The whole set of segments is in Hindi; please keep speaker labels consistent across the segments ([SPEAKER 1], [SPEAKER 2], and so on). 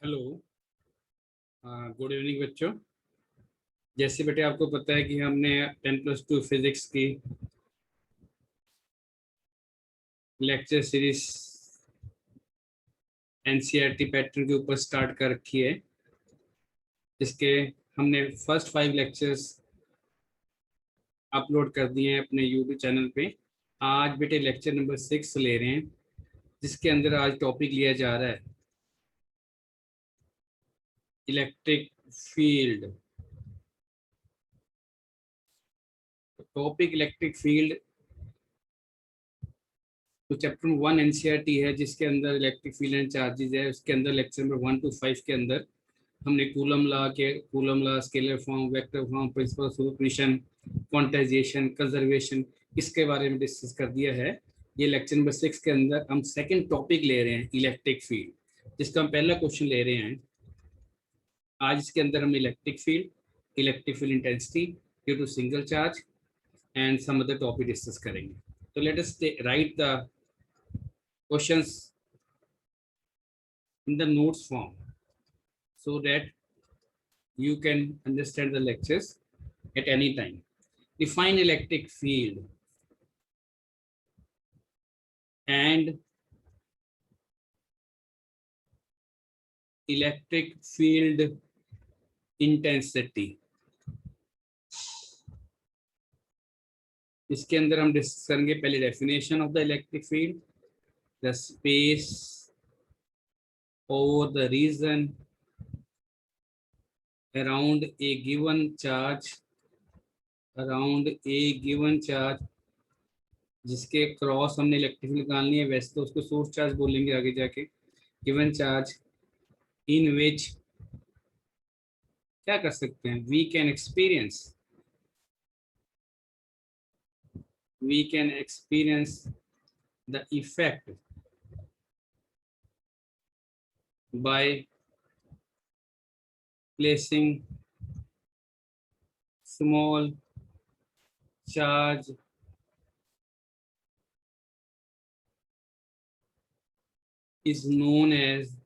[SPEAKER 1] हेलो, गुड इवनिंग बच्चों। जैसे बेटे आपको पता है कि हमने 10+2 फिजिक्स की लेक्चर सीरीज एनसीईआरटी पैटर्न के ऊपर स्टार्ट कर रखी है, जिसके हमने फर्स्ट 5 लेक्चर्स अपलोड कर दिए हैं अपने यूट्यूब चैनल पे। आज बेटे लेक्चर नंबर 6 ले रहे हैं, जिसके अंदर आज टॉपिक लिया जा रहा है electric field. Topic electric field तो चैप्टर 1 एनसीईआरटी है, जिसके अंदर इलेक्ट्रिक फील्ड एंड चार्जेस है। उसके अंदर लेक्चर नंबर 1 to 5 के अंदर हमने coulomb law, scalar form, vector form, principle of superposition, quantization, conservation, इसके बारे में डिस्कस कर दिया है। ये लेक्चर नंबर 6 के अंदर हम सेकंड टॉपिक ले रहे हैं इलेक्ट्रिक फील्ड, जिसका हम पहला क्वेश्चन ले रहे हैं आज। इसके अंदर हम electric field intensity due to single charge and some other topic discuss करेंगे। तो let us write the questions in the notes form so that you can understand the lectures at any time. Define electric field and electric field intensity. इसके अंदर हम डिस्कस करेंगे पहले definition of the electric field, the space or the region around a given charge, जिसके क्रॉस हमने इलेक्ट्रिक फील्ड निकालनी है। वैसे तो उसको सोर्स चार्ज बोलेंगे आगे जाके। गिवन चार्ज इन विच क्या कर सकते हैं, we can experience the effect by placing small charge is known as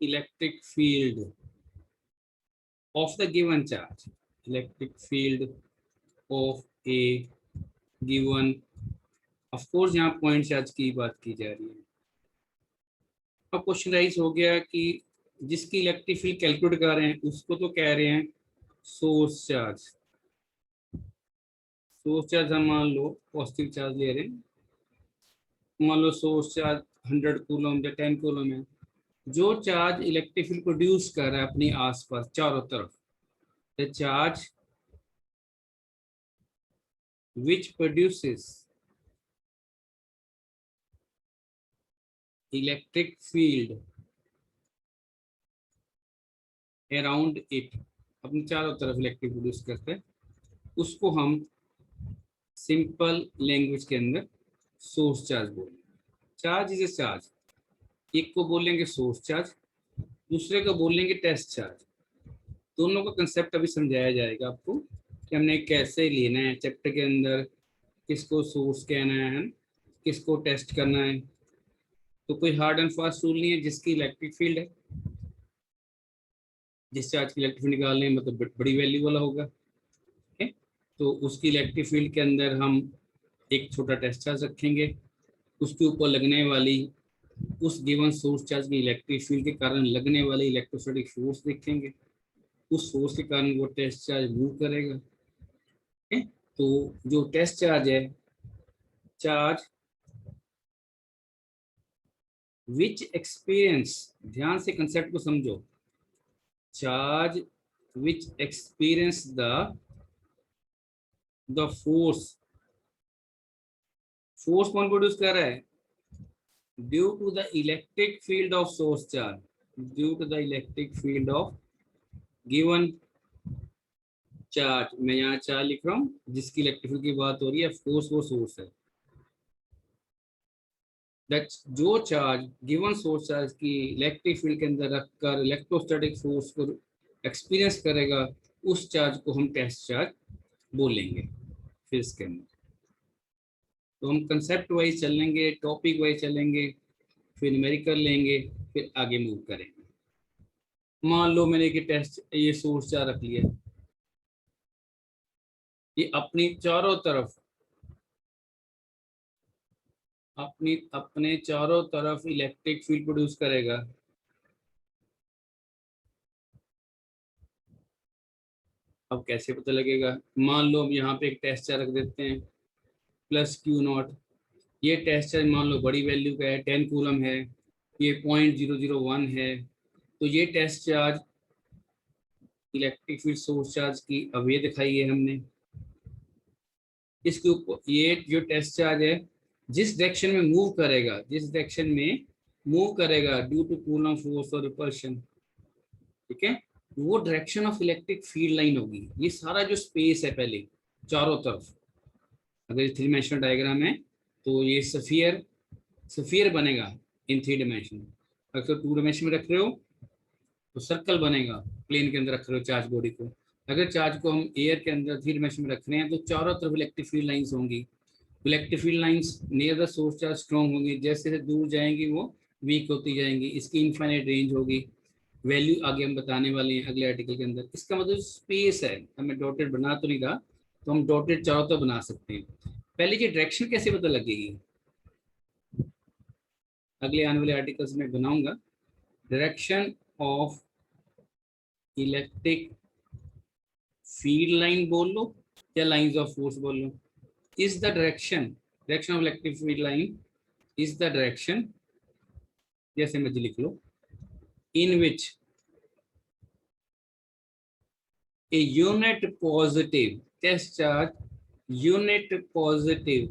[SPEAKER 1] electric field of the given charge. Electric field of a given, of course यहाँ पॉइंट चार्ज की बात की जा रही है। अब क्वेश्चन राइज हो गया कि जिसकी इलेक्ट्रिक फील्ड कैलकुलेट कर रहे हैं उसको तो कह रहे हैं सोर्स चार्ज। सोर्स चार्ज हम मान लो पॉजिटिव चार्ज ले रहे हैं, मान लो सोर्स चार्ज 100 कूलम या 10 कूलम है। जो चार्ज इलेक्ट्रिक फील्ड प्रोड्यूस कर रहा है अपनी आसपास चारों तरफ, the charge which produces electric field around it, अपने चारों तरफ इलेक्ट्रिक प्रोड्यूस करते हैं, उसको हम सिंपल लैंग्वेज के अंदर सोर्स चार्ज बोलेंगे। चार्ज इज ए चार्ज, एक को बोलेंगे सोर्स चार्ज, दूसरे को बोलेंगे टेस्ट चार्ज। दोनों का कंसेप्ट अभी समझाया जाएगा आपको कि हमने कैसे लेना है चैप्टर के अंदर, किसको सोर्स कहना है, किसको टेस्ट करना है। तो कोई हार्ड एंड फास्ट रूल नहीं है। जिसकी इलेक्ट्रिक फील्ड है, जिस चार्ज की इलेक्ट्रिक फील्ड निकालने मतलब बड़ी वैल्यू वाला होगा, तो उसकी इलेक्ट्रिक फील्ड के अंदर हम एक छोटा टेस्ट चार्ज रखेंगे। उसके ऊपर लगने वाली उस गिवन सोर्स चार्ज की इलेक्ट्रिक फील्ड के कारण लगने वाली इलेक्ट्रोस्टैटिक फोर्स देखेंगे। उस फोर्स के कारण वो टेस्ट चार्ज मूव करेगा। तो जो टेस्ट चार्ज है, चार्ज विच एक्सपीरियंस, ध्यान से कंसेप्ट को समझो, charge which experience the force कौन प्रोड्यूस कर रहा है, due to the electric field of source charge, due to the electric field of given charge. मैं यहाँ चार्ज लिख रहा हूँ, जिसकी इलेक्ट्रिक फील्ड की बात हो रही है, फोर्स वो सोर्स है। जो चार्ज गिवन सोर्स चार्ज की इलेक्ट्रिक फील्ड के अंदर रखकर इलेक्ट्रोस्टैटिक फोर्स को एक्सपीरियंस करेगा, उस चार्ज को हम टेस्ट चार्ज बोलेंगे फिर के अंदर। तो हम कंसेप्ट वाइज चलेंगे, टॉपिक वाइज चलेंगे, फिर न्यूमेरिकल लेंगे, फिर आगे मूव करेंगे। मान लो मैंने कि टेस्ट ये सोर्स चार्ज रख लिया, ये अपनी चारों तरफ अपने चारों तरफ इलेक्ट्रिक फील्ड प्रोड्यूस करेगा। अब कैसे पता लगेगा? मान लो हम यहाँ पे एक टेस्ट चार्ज रख देते हैं प्लस क्यू नॉट। ये टेस्ट चार्ज मान लो बड़ी वैल्यू का है, 10 कूलम है, ये 0.001 है। तो ये test charge electric field source charge की अब ये दिखाई है हमने। इसके ऊपर ये जो टेस्ट चार्ज है जिस डायरेक्शन में मूव करेगा, ड्यू टू कूलम फोर्स और रिपल्शन, ठीक है, वो direction of electric field line होगी। ये सारा जो स्पेस है पहले चारों तरफ, अगर 3 डायमेंशनल डायग्राम है तो ये सफियर बनेगा इन 3 डायमेंशन। अगर 2 डायमेंशन में रख रहे हो तो सर्कल बनेगा, प्लेन के अंदर रख रहे हो चार्ज बॉडी को। अगर चार्ज को हम एयर के अंदर 3 डायमेंशन में रख रहे हैं तो चारों तरफ इलेक्ट्रिक फील्ड लाइंस होंगी। Electric field lines near the source charge strong होंगी, जैसे जैसे दूर जाएंगी वो वीक होती जाएंगी। इसकी इनफाइनाइट रेंज होगी, वैल्यू आगे हम बताने वाले हैं अगले आर्टिकल के अंदर। इसका मतलब स्पेस है, हमें डॉटेड बना तो नहीं रहा, तो हम डॉटेड चारों तरफ बना सकते हैं। पहले ये डायरेक्शन कैसे पता लगेगी, अगले आने वाले आर्टिकल्स में बनाऊंगा। Direction of electric field line बोल लो या लाइंस ऑफ फोर्स बोल लो, is the direction of electric field line is the direction, जैसे मर्जी लिख लो, in which a unit positive test charge, unit positive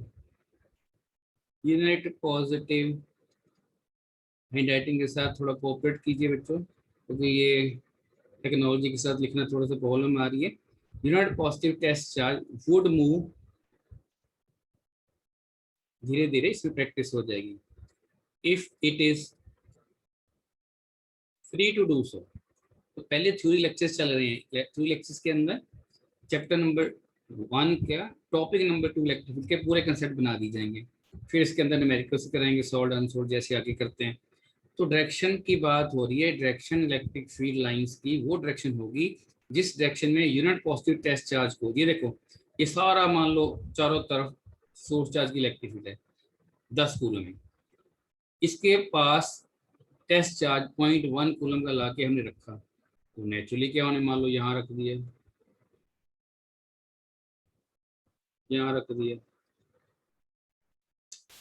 [SPEAKER 1] handwriting के साथ थोड़ा कोऑपरेट कीजिए बच्चों, क्योंकि ये टेक्नोलॉजी के साथ लिखना थोड़ा सा प्रॉब्लम आ रही है। Unit positive test charge would move, धीरे धीरे इसमें प्रैक्टिस हो जाएगी, if it is free to do so. तो पहले थ्योरी लेक्चर्स चल रहे हैं, थ्योरी लेक्चर्स के अंदर चैप्टर नंबर 1 का टॉपिक नंबर 2 इलेक्ट्रिक के पूरे कंसेप्ट बना दी जाएंगे। फिर इसके अंदर न्यूमेरिकल्स करेंगे, सॉल्ड अनसॉल्ड जैसे आगे करते हैं। तो डायरेक्शन की बात हो रही है, डायरेक्शन इलेक्ट्रिक फील्ड लाइंस की वो डायरेक्शन होगी जिस डायरेक्शन में यूनिट पॉजिटिव टेस्ट चार्ज को, ये देखो ये सारा मान लो चारों तरफ सोर्स चार्ज की इलेक्ट्रिक फील्ड है 10 कूलम में, इसके पास टेस्ट चार्ज 0.1 कूलम का ला के हमने रखा, तो नेचुरली क्या होने, मान लो यहाँ रख दिया, यहाँ रख दिया,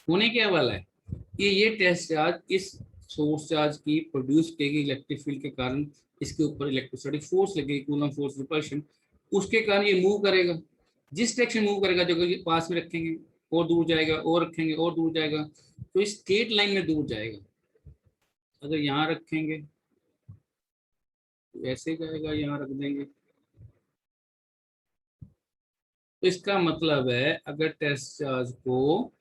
[SPEAKER 1] होने क्या वाला है कि ये टेस्ट चार्ज इस सोर्स चार्ज की प्रोड्यूस करेगी इलेक्ट्रिक फील्ड के कारण, इसके ऊपर इलेक्ट्रोस्टैटिक फोर्स लगेगी, कूलम फोर्स, रिपल्शन, उसके कारण ये मूव करेगा। जिस डायरेक्शन मूव करेगा, जो पास में रखेंगे और दूर जाएगा, और रखेंगे और दूर जाएगा, तो इस स्ट्रेट लाइन में दूर जाएगा। अगर यहाँ रखेंगे तो ऐसे जाएगा, यहाँ रख देंगे, तो इसका मतलब है अगर टेस्ट चार्ज को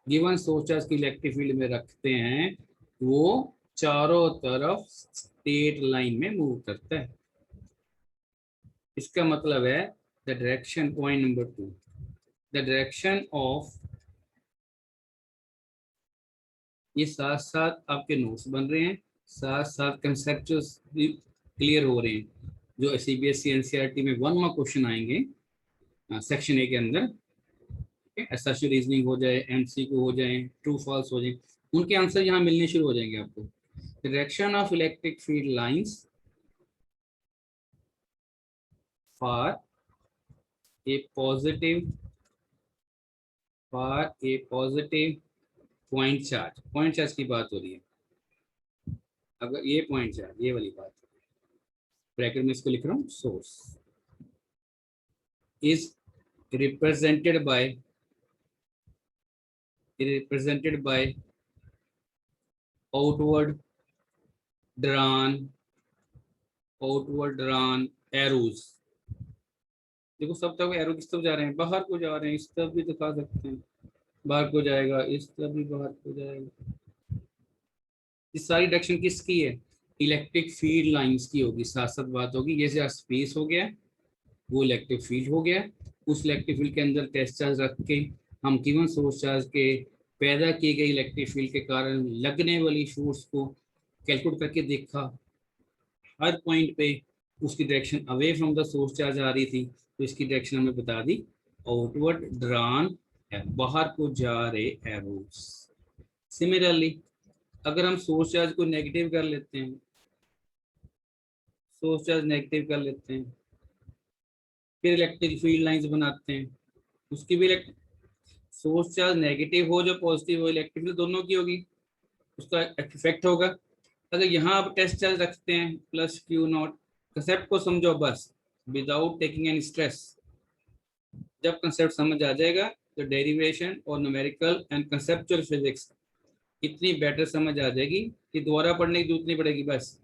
[SPEAKER 1] गिवन सोर्स चार्ज की इलेक्ट्रिक फील्ड में रखते हैं, वो चारों तरफ स्ट्रेट लाइन में मूव करता है। इसका मतलब है the direction, point number 2, the direction of, ये साथ साथ आपके नोट्स बन रहे हैं, साथ साथ कंसेप्ट क्लियर हो रहे हैं। जो सीबीएसई एनसीईआरटी में 1 मार्क क्वेश्चन आएंगे सेक्शन ए के अंदर, एसएससी रीजनिंग हो जाए, एमसीक्यू हो जाए, ट्रू फॉल्स हो जाए, उनके आंसर यहाँ मिलने शुरू हो जाएंगे आपको। Direction of electric field lines for a positive point charge की बात हो रही है। अगर ये पॉइंट चार्ज, ये वाली बात, ब्रैकेट में इसको लिख रहा हूँ, source is represented by outward drawn arrows। देखो सब तरफ एरो किस तरफ जा रहे हैं, बाहर को जा रहे हैं, इस तरफ भी दिखा सकते हैं, बाहर को जाएगा, इस तरफ भी बाहर को जाएगा। इस सारी डायरेक्शन किसकी है, इलेक्ट्रिक फील्ड लाइंस की होगी। साथ साथ बात होगी, जैसे स्पेस हो गया वो इलेक्ट्रिक फील्ड हो गया, उस इलेक्ट्रिक फील्ड के अंदर टेस्ट चार्ज रख के हम गिवन सोर्स चार्ज के पैदा किए गए इलेक्ट्रिक फील्ड के कारण लगने वाली फोर्स को कैलकुलेट करके देखा, हर पॉइंट पे उसकी direction away from the source charge आ रही थी, तो इसकी डायरेक्शन हमें बता दी आउटवर्ड ड्रॉन, बाहर को जा रहे एरोस। सिमिलरली अगर हम सोर्स चार्ज को नेगेटिव कर लेते हैं, सोर्स चार्ज नेगेटिव कर लेते हैं, फिर इलेक्ट्रिक फील्ड लाइंस बनाते हैं, उसकी भी सोर्स चार्ज नेगेटिव हो जो पॉजिटिव हो, इलेक्ट्रिक फील्ड दोनों की होगी, उसका इफेक्ट होगा। अगर यहाँ आप टेस्ट चार्ज रखते हैं प्लस क्यू नॉट, कंसेप्ट को समझो बस विदाउट टेकिंग एनी स्ट्रेस। जब कंसेप्ट समझ आ जाएगा तो डेरिवेशन और न्यूमेरिकल एंड कंसेप्चुअल फिजिक्स इतनी बेटर समझ आ जाएगी कि दोबारा पढ़ने की जरूरत नहीं पड़ेगी। बस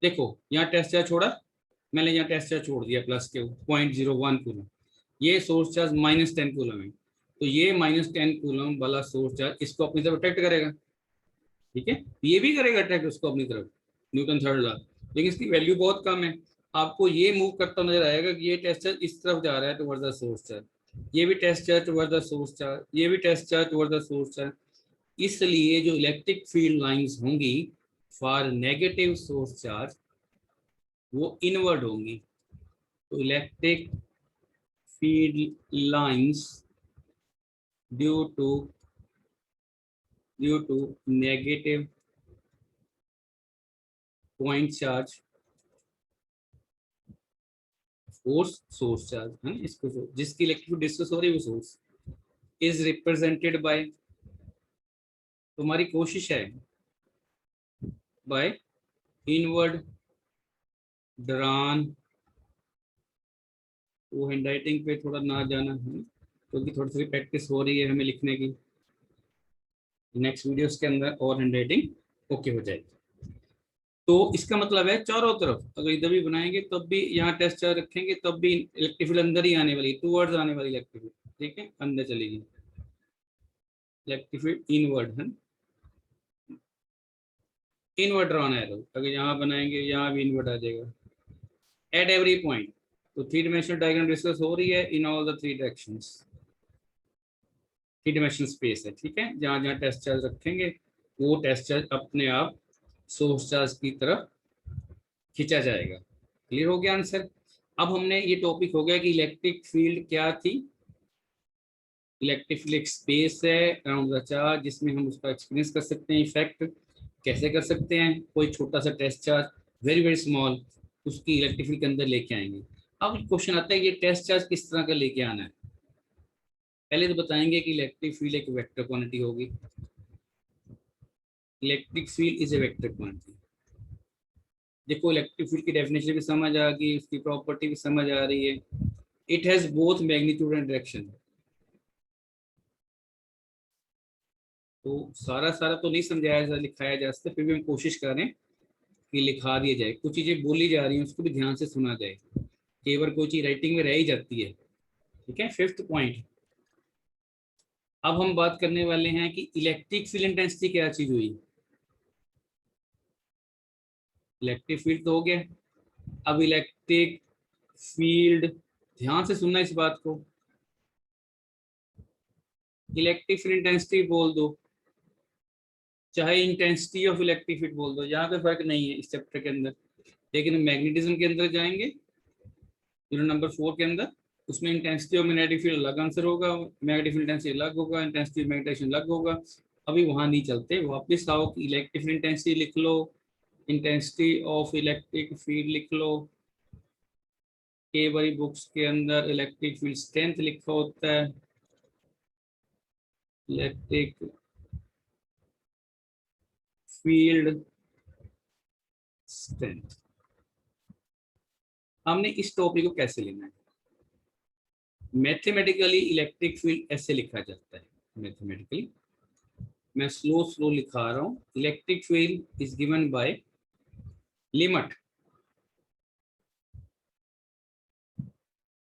[SPEAKER 1] देखो यहाँ टेस्ट चार्ज छोड़ा, मैंने यहाँ टेस्ट चार्ज छोड़ दिया प्लस के 0.01 कूलम, ये सोर्स चार्ज -10 कूलम है, तो ये -10 कूलम वाला सोर्स चार्ज इसको अपनी तरफ अट्रैक्ट करेगा, ठीक है, ये भी करेगा अट्रैक्ट उसको अपनी तरफ, न्यूटन थर्ड लॉ, लेकिन इसकी वैल्यू बहुत कम है। आपको ये मूव करता नजर आएगा कि ये टेस्ट चार्ज इस तरफ जा रहा है टुवर्ड्स द सोर्स चार्ज, ये भी test charge towards the source charge, ये भी test charge towards the source charge. इसलिए जो इलेक्ट्रिक फील्ड लाइंस होंगी फॉर नेगेटिव सोर्स चार्ज वो इनवर्ड होंगी। तो electric field lines due to negative point charge force source charge है, इसको जिसकी इलेक्ट्रिक डिस्कस हो रही है वो सोर्स इज रिप्रेजेंटेड बाय, तुम्हारी कोशिश है बाय इनवर्ड ड्रॉन। वो हैंड राइटिंग पे थोड़ा ना जाना है क्योंकि थोड़ी सी प्रैक्टिस हो रही है हमें लिखने की, नेक्स्ट वीडियोस के अंदर और हैंड राइटिंग ओके हो जाएगी। तो इसका मतलब है चारों तरफ अगर इधर भी बनाएंगे तब भी यहाँ टेस्ट चार्ज रखेंगे तब भी इलेक्ट्रिक फील्ड अंदर ही आने वाली, टूवर्ड्स आने वाली इलेक्ट्रिक फील्ड, ठीक है, अंदर चलेगी इलेक्ट्रिक फील्ड इनवर्ड है, इनवर्ड ड्रॉन है। तो अगर यहाँ बनाएंगे यहाँ भी इनवर्ड आ जाएगा एट एवरी पॉइंट। तो 3 डायमेंशनल डायग्राम डिस्कस हो रही है in all the 3 directions, 3 dimensional space है, ठीक है, जहाँ जहाँ टेस्ट चार्ज रखेंगे वो टेस्ट चार्ज अपने आप सोर्स चार्ज की तरफ खींचा जाएगा। क्लियर हो गया आंसर। अब हमने ये टॉपिक हो गया कि इलेक्ट्रिक फील्ड क्या थी, इलेक्ट्रिक फील्ड एक स्पेस है अराउंड द चार्ज जिसमें हम उसका एक्सपीरियंस कर सकते हैं, इफेक्ट कैसे कर सकते हैं, कोई छोटा सा test charge very very small उसकी इलेक्ट्रिक फील्ड के अंदर लेके आएंगे। अब क्वेश्चन आता है ये टेस्ट चार्ज किस तरह का लेके आना है। पहले तो बताएंगे कि इलेक्ट्रिक फील्ड एक वेक्टर क्वांटिटी होगी, electric field is a vector quantity. देखो इलेक्ट्रिक फील्ड की डेफिनेशन भी समझ आ गई, उसकी प्रॉपर्टी भी समझ आ रही है, it has both magnitude and direction. तो सारा सारा तो नहीं समझाया जा लिखाया जा सकता, फिर भी हम कोशिश करें कि लिखा दिया जाए, कुछ चीजें बोली जा रही हैं उसको भी ध्यान से सुना जाए, कई बार कोई चीज राइटिंग में रह ही जाती है, ठीक है। 5th पॉइंट, अब हम बात करने वाले हैं कि इलेक्ट्रिक फील्ड इंटेंसिटी क्या चीज हुई। इलेक्ट्रिक फील्ड तो हो गया, अब इलेक्ट्रिक फील्ड, ध्यान से सुनना इस बात को, इलेक्ट्रिक फील्ड इंटेंसिटी बोल दो चाहे इंटेंसिटी ऑफ इलेक्ट्रिक फील्ड बोल दो, यहाँ कोई फर्क नहीं है इस चैप्टर के अंदर, लेकिन मैग्नेटिज्म के अंदर जाएंगे यूनिट नंबर 4 के अंदर, उसमें इंटेंसिटी ऑफ मैग्नेटिक फील्ड अलग आंसर होगा, मैग्नेटिक फील्ड इंटेंसिटी अलग होगा, इंटेंसिटी ऑफ मैग्नेटाइजेशन अलग होगा। अभी वहां नहीं चलते, वापस आओ कि इलेक्ट्रिक फील्ड इंटेंसिटी लिख लो, इंटेंसिटी ऑफ इलेक्ट्रिक फील्ड लिख लो, कई बारी बुक्स के अंदर इलेक्ट्रिक फील्ड स्ट्रेंथ लिखा होता है, इलेक्ट्रिक फील्ड स्ट्रेंथ। हमने इस टॉपिक को कैसे लेना है, मैथमेटिकली इलेक्ट्रिक फील्ड ऐसे लिखा जाता है, मैथमेटिकली मैं स्लो लिखा रहा हूं, electric field is given by limit